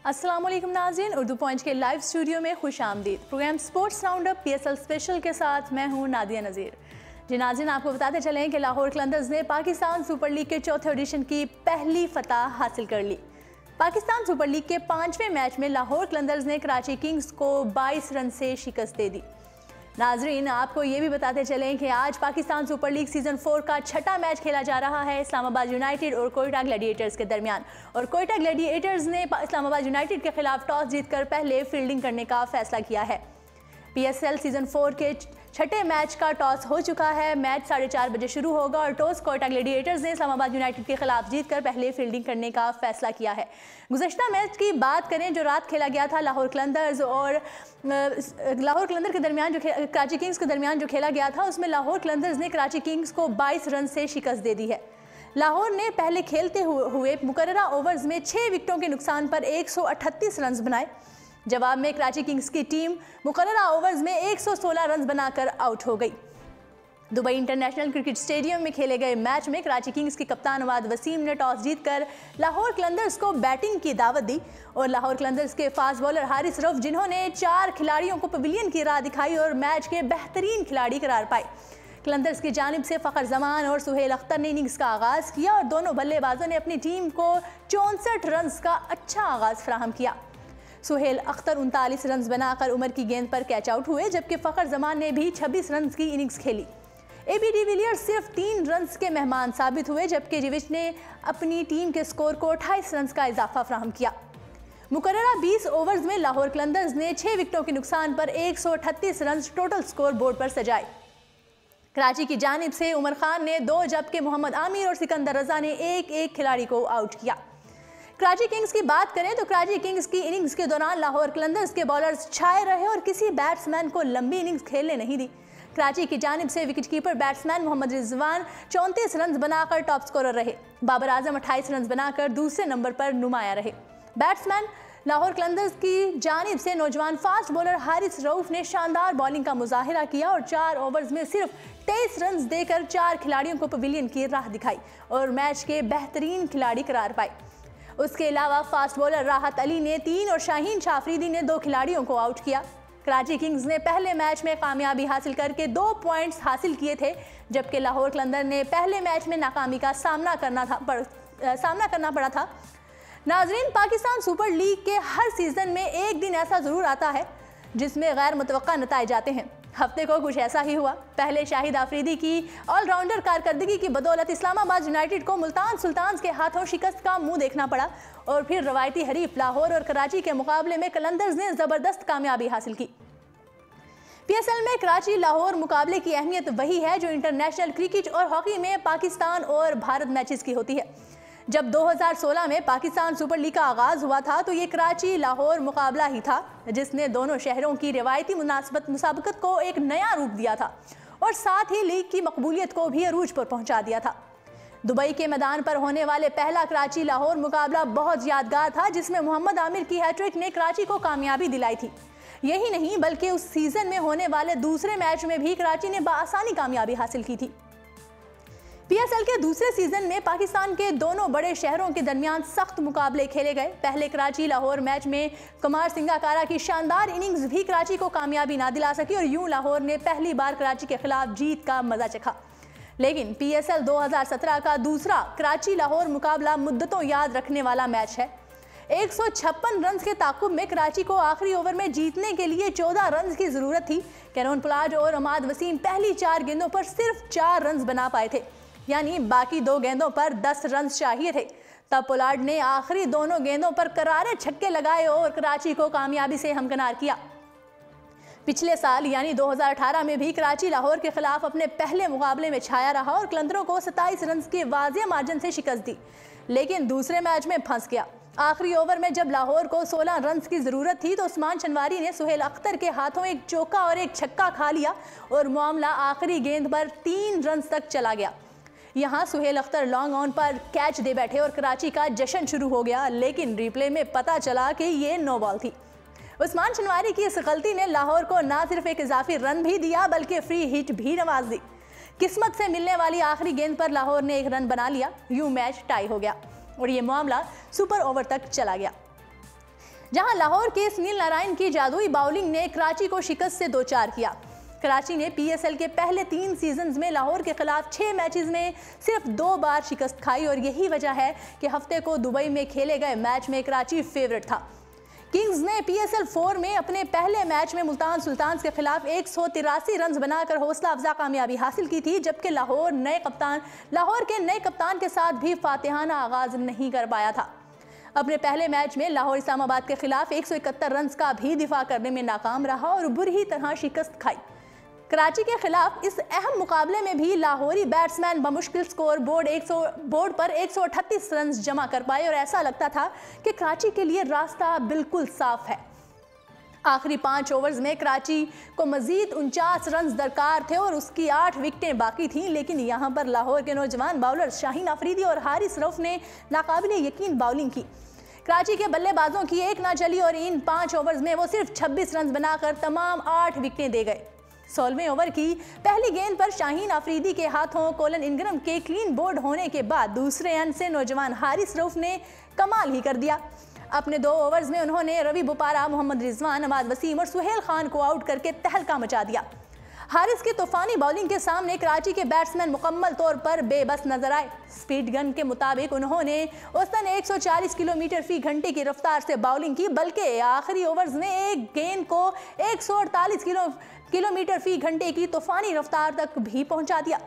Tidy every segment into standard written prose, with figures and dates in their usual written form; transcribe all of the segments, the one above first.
अस्सलाम वालेकुम नाज़रीन, उर्दू पॉइंट के लाइव स्टूडियो में खुश आमदीद। Program sports round up PSL special के साथ मैं हूं नादिया नज़ीर। जी नाज़रीन, आपको बताते चलें कि लाहौर कलंदर्स ने पाकिस्तान सुपर लीग के चौथे एडिशन की पहली फतह हासिल कर ली। पाकिस्तान सुपर लीग के 5वें मैच में लाहौर कलंदर्स ने कराची किंग्स को 22 रन से शिकस्त दे दी। नाजरीन, आपको ये भी बताते चलें कि आज पाकिस्तान सुपर लीग सीजन 4 का छठा मैच खेला जा रहा है इस्लामाबाद यूनाइटेड और कोयटा ग्लैडिएटर्स के दरमियान। और कोयटा ग्लैडिएटर्स ने इस्लामाबाद यूनाइटेड के खिलाफ टॉस जीतकर पहले फील्डिंग करने का फैसला किया है। PSL सीजन 4 के छठे मैच का टॉस हो चुका है। मैच 4:30 बजे शुरू होगा और टॉस कोयटा ग्लैडिएटर्स ने इस्लामाबाद यूनाइटेड के खिलाफ जीतकर पहले फील्डिंग करने का फैसला किया है। गुज़श्ता मैच की बात करें जो रात खेला गया था लाहौर कलंदर्स और लाहौर कलंदर के दरमियान, जो कराची किंग्स के दरमियान जो खेला गया था, उसमें लाहौर कलंदर्स ने कराची किंग्स को 22 रन से शिकस्त दे दी है। लाहौर ने पहले खेलते हुए मुकर्ररा ओवर्स में 6 विकेटों के नुकसान पर 138 रन बनाए। जवाब में कराची किंग्स की टीम मुकर्ररा ओवर्स में 116 रन बनाकर आउट हो गई। दुबई इंटरनेशनल क्रिकेट स्टेडियम में खेले गए मैच में कराची किंग्स के कप्तान अवाद वसीम ने टॉस जीतकर लाहौर कलंदर्स को बैटिंग की दावत दी और लाहौर कलंदर्स के फास्ट बॉलर हारिस रऊफ, जिन्होंने 4 खिलाड़ियों को पवेलियन की राह दिखाई और मैच के बेहतरीन खिलाड़ी करार पाए। कलंदर्स की जानिब से फ़खर जमान और सुहेल अख्तर ने इनिंग्स का आगाज़ किया और दोनों बल्लेबाजों ने अपनी टीम को 64 रन का अच्छा आगाज़ फराहम किया। सुहेल अख्तर 39 रन बनाकर उमर की गेंद पर कैच आउट हुए, जबकि फ़खर जमान ने भी 26 रन की इनिंग्स खेली। AB डिविलियर्स सिर्फ 3 रन के मेहमान साबित हुए, जबकि जिविच ने अपनी टीम के स्कोर को 28 रन का इजाफा फराहम किया। मुकर्ररा 20 ओवर्स में लाहौर कलंदर्स ने 6 विकेटों के नुकसान पर 138 रन टोटल स्कोर बोर्ड पर सजाए। कराची की जानिब से उमर खान ने 2, जबकि मोहम्मद आमिर और सिकंदर रजा ने एक खिलाड़ी को आउट किया। कराची किंग्स की बात करें तो कराची किंग्स की इनिंग्स के दौरान लाहौर कलंदर्स के बॉलर्स छाए रहे और किसी बैट्समैन को लंबी इनिंग्स खेलने नहीं दी। कराची की जानिब से wicketkeeper batsman Mohammad Rizwan 34 run बनाकर टॉप स्कोरर रहे। बाबर आजम 28 रन बनाकर दूसरे नंबर पर नुमाया रहे। बैट्समैन लाहौर कलंदर्स की जानिब से नौजवान फास्ट बॉलर हारिस रऊफ ने शानदार बॉलिंग का मुजाहिरा किया और 4 ओवर्स में सिर्फ 23 रन देकर 4 खिलाड़ियों को पवेलियन की राह दिखाई और मैच के बेहतरीन खिलाड़ी करार पाए। उसके अलावा फास्ट बॉलर राहत अली ने 3 और शाहीन शाफरीदी ने 2 खिलाड़ियों को आउट किया। कराची किंग्स ने पहले मैच में कामयाबी हासिल करके 2 पॉइंट्स हासिल किए थे, जबकि लाहौर कलंदर ने पहले मैच में नाकामी का सामना करना पड़ा था। नाजरीन, पाकिस्तान सुपर लीग के हर सीजन में एक दिन ऐसा ज़रूर आता है जिसमें गैर मुतवक्का नताइज आते हैं। हफ्ते को कुछ ऐसा ही हुआ। पहले शाहिद आफरीदी की ऑलराउंडर कारकर्दगी की बदौलत इस्लामाबाद यूनाइटेड को मुल्तान सुल्तान्स के हाथों शिकस्त का मुंह देखना पड़ा और फिर रवायती हरीफ लाहौर और कराची के मुकाबले में कलंदर्स ने ज़बरदस्त कामयाबी हासिल की। PSL में कराची लाहौर मुकाबले की अहमियत वही है जो इंटरनेशनल क्रिकेट और हॉकी में पाकिस्तान और भारत मैचेस की होती है। जब 2016 में पाकिस्तान सुपर लीग का आगाज़ हुआ था तो ये कराची लाहौर मुकाबला ही था, जिसने दोनों शहरों की रिवायती मुसाबकत को एक नया रूप दिया था और साथ ही लीग की मकबूलियत को भी अरूज पर पहुंचा दिया था। दुबई के मैदान पर होने वाले पहला कराची लाहौर मुकाबला बहुत यादगार था, जिसमें मोहम्मद आमिर की हैट्रिक ने कराची को कामयाबी दिलाई थी। यही नहीं बल्कि उस सीज़न में होने वाले दूसरे मैच में भी कराची ने बाआसानी कामयाबी हासिल की थी। PSL के दूसरे सीजन में पाकिस्तान के दोनों बड़े शहरों के दरमियान सख्त मुकाबले खेले गए। पहले कराची लाहौर मैच में कुमार सिंगाकारा की शानदार इनिंग्स भी कराची को कामयाबी ना दिला सकी और यूं लाहौर ने पहली बार कराची के खिलाफ जीत का मजा चखा। लेकिन PSL 2017 का दूसरा कराची लाहौर मुकाबला मुद्दतों याद रखने वाला मैच है। 156 रन के ताकुब में कराची को आखिरी ओवर में जीतने के लिए 14 रन की ज़रूरत थी। कैरोन पुलाड और अमाद वसीम पहली 4 गेंदों पर सिर्फ 4 रन बना पाए थे, यानी बाकी 2 गेंदों पर 10 रन चाहिए थे। तब पोलार्ड ने आखिरी दोनों गेंदों पर करारे छक्के लगाए और कराची को कामयाबी से हमकिनार किया। पिछले साल यानी 2018 में भी कराची लाहौर के खिलाफ अपने पहले मुकाबले में छाया रहा और कलंदरों को 27 रन के वाज़ेह मार्जिन से शिकस्त दी, लेकिन दूसरे मैच में फंस गया। आखिरी ओवर में जब लाहौर को 16 रन की ज़रूरत थी तो उस्मान शनवारी ने सुहेल अख्तर के हाथों एक चौका और एक छक्का खा लिया और मामला आखिरी गेंद पर 3 रन तक चला गया। यहाँ सुहेल अख्तर लॉन्ग ऑन पर कैच दे बैठे और कराची का जश्न शुरू हो गया, लेकिन रिप्ले में पता चला कि ये नो बॉल थी। उस्मान शनवारी की इस गलती ने लाहौर को ना सिर्फ एक इजाफी रन भी दिया बल्कि फ्री हिट भी नवाज दी। किस्मत से मिलने वाली आखिरी गेंद पर लाहौर ने 1 रन बना लिया। यूं मैच टाई हो गया और ये मामला सुपर ओवर तक चला गया। जहां लाहौर के सुनील नारायण की जादुई बाउलिंग ने कराची को शिकस्त से 2-4 किया। कराची ने पीएसएल के पहले 3 सीजन्स में लाहौर के खिलाफ 6 मैचेस में सिर्फ 2 बार शिकस्त खाई और यही वजह है कि हफ्ते को दुबई में खेले गए मैच में कराची फेवरेट था। किंग्स ने पीएसएल 4 में अपने पहले मैच में मुल्तान सुल्तान्स के खिलाफ 183 रन बनाकर हौसला अफजा कामयाबी हासिल की थी, जबकि लाहौर के नए कप्तान के साथ भी फातिहाना आगाज नहीं कर पाया था। अपने पहले मैच में लाहौर इस्लामाबाद के खिलाफ 171 रन का भी दिफा करने में नाकाम रहा और बुरी तरह शिकस्त खाई। कराची के खिलाफ इस अहम मुकाबले में भी लाहौरी बैट्समैन बमुश्किल स्कोर बोर्ड पर 138 रन जमा कर पाए और ऐसा लगता था कि कराची के लिए रास्ता बिल्कुल साफ है। आखिरी 5 ओवर्स में कराची को मजीद 49 रन दरकार थे और उसकी 8 विकेटें बाकी थीं, लेकिन यहां पर लाहौर के नौजवान बॉलर शाहीन अफरीदी और हारिस रऊफ ने नाकाबिले यकीन बॉलिंग की। कराची के बल्लेबाजों की एक ना चली और इन 5 ओवर्स में वो सिर्फ 26 रन बनाकर तमाम 8 विकेटें दे गए। 16वें ओवर की पहली गेंद पर शाहीन अफरीदी के हाथों कोलन इंग्रम के क्लीन बोल्ड होने के बाद दूसरे एंड से नौजवान हारिस रऊफ ने कमाल ही कर दिया। अपने 2 ओवर्स में उन्होंने रवि बुपारा, मोहम्मद रिजवान, अमाद वसीम और सुहेल खान को आउट करके तहलका मचा दिया। हारिस की तूफानी बॉलिंग के सामने कराची के बैट्समैन मुकम्मल तौर पर बेबस नजर आए। स्पीड गन के मुताबिक उन्होंने औसतन 140 किलोमीटर फी घंटे की रफ्तार से बॉलिंग की, बल्कि आखिरी ओवर्स में एक गेंद को 148 किलोमीटर फी घंटे की तूफानी रफ्तार तक भी पहुंचा दिया।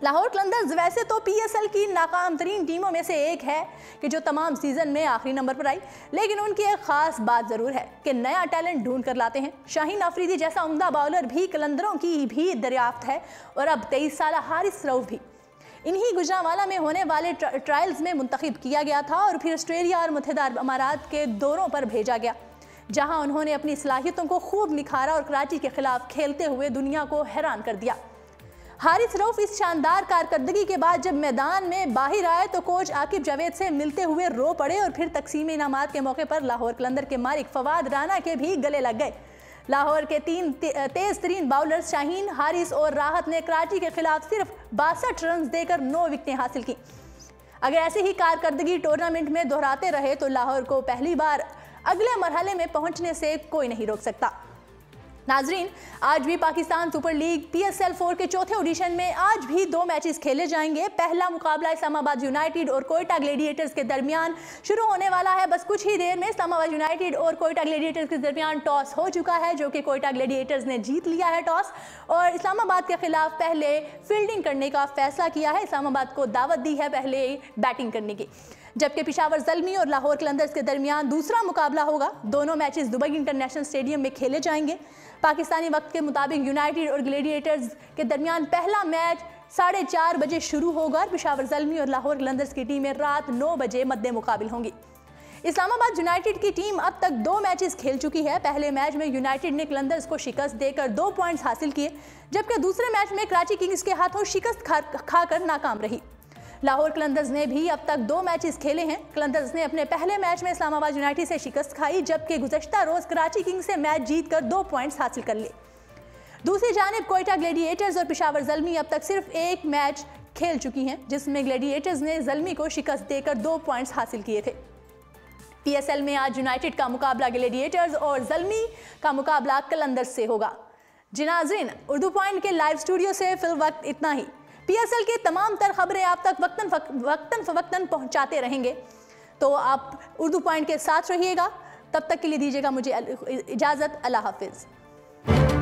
लाहौर कलंदर्स वैसे तो पीएसएल की नाकाम तरीन टीमों में से एक है कि जो तमाम सीजन में आखिरी नंबर पर आई, लेकिन उनकी एक खास बात जरूर है कि नया टैलेंट ढूंढ कर लाते हैं। शाहीन अफरीदी जैसा उम्दा बॉलर भी कलंदरों की भी दरियाफ्त है और अब 23 साल हारिस रऊफ भी इन्हीं गुजरांवाला में होने वाले ट्रायल्स में मुंतखब किया गया था और फिर ऑस्ट्रेलिया और मुत्तहिदा अरब अमारात के दौरों पर भेजा गया, जहां उन्होंने अपनी सलाहियतों को खूब निखारा और कराची के खिलाफ खेलते हुए दुनिया को हैरान कर दिया। हारिस रऊफ इस शानदार कारकर्दगी के बाद जब मैदान में बाहर आए तो कोच आकिब जावेद से मिलते हुए रो पड़े और फिर तकसीम इनामात के मौके पर लाहौर कलंदर के मालिक फवाद राना के भी गले लग गए। लाहौर के 3 तेज तरीन बाउलर्स शाहीन, हारिस और राहत ने कराची के खिलाफ सिर्फ 62 रन देकर 9 विकेटें हासिल की। अगर ऐसी ही कारकर्दगी टूर्नामेंट में दोहराते रहे तो लाहौर को पहली बार अगले मरहले में पहुंचने से कोई नहीं रोक सकता। नाजरीन, आज भी पाकिस्तान सुपर लीग पीएसएल 4 के चौथे ऑडिशन में आज भी 2 मैचेस खेले जाएंगे। पहला मुकाबला इस्लामाबाद यूनाइटेड और कोयटा ग्लेडिएटर्स के दरमियान शुरू होने वाला है। बस कुछ ही देर में इस्लामाबाद यूनाइटेड और कोयटा ग्लेडिएटर्स के दरमियान टॉस हो चुका है, जो कि कोयटा ग्लेडिएटर्स ने जीत लिया है टॉस और इस्लामाबाद के खिलाफ पहले फील्डिंग करने का फैसला किया है। इस्लामाबाद को दावत दी है पहले बैटिंग करने की, जबकि पेशावर ज़ल्मी और लाहौर कलंदर्स के दरमियान दूसरा मुकाबला होगा। दोनों मैचेस दुबई इंटरनेशनल स्टेडियम में खेले जाएंगे। पाकिस्तानी वक्त के मुताबिक यूनाइटेड और ग्लेडिएटर्स के दरमियान पहला मैच 4:30 बजे शुरू होगा और पेशावर ज़ल्मी और लाहौर कलंदर्स की टीमें रात 9 बजे मद्दे मुकाबिल होंगी। इस्लामाबाद यूनाइटेड की टीम अब तक 2 मैचेस खेल चुकी है। पहले मैच में यूनाइटेड ने कलंदर्स को शिकस्त देकर 2 पॉइंट्स हासिल किए, जबकि दूसरे मैच में कराची किंग्स के हाथों शिकस्त खाकर नाकाम रही। लाहौर कलंदर्स ने भी अब तक 2 मैचेस खेले हैं। कलंदर्स ने अपने पहले मैच में इस्लामाबाद यूनाइटेड से शिकस्त खाई, जबकि गुज़श्ता रोज कराची किंग्स से मैच जीतकर 2 पॉइंट्स हासिल कर लिए। दूसरी जानिब कोयटा ग्लेडिएटर्स और पेशावर ज़ल्मी अब तक सिर्फ 1 मैच खेल चुकी हैं, जिसमें ग्लेडिएटर्स ने ज़ल्मी को शिकस्त देकर 2 पॉइंट्स हासिल किए थे। पीएसएल में आज यूनाइटेड का मुकाबला ग्लेडिएटर्स और ज़ल्मी का मुकाबला कलंदर्स से होगा। जी नाज़रीन, उर्दू पॉइंट के लाइव स्टूडियो से फिल वक्त इतना ही। पीएसएल की तमाम तर खबरें आप तक वक्तन फवक्तन पहुंचाते रहेंगे, तो आप उर्दू पॉइंट के साथ रहिएगा। तब तक के लिए दीजिएगा मुझे इजाज़त। अल्लाह हाफिज़।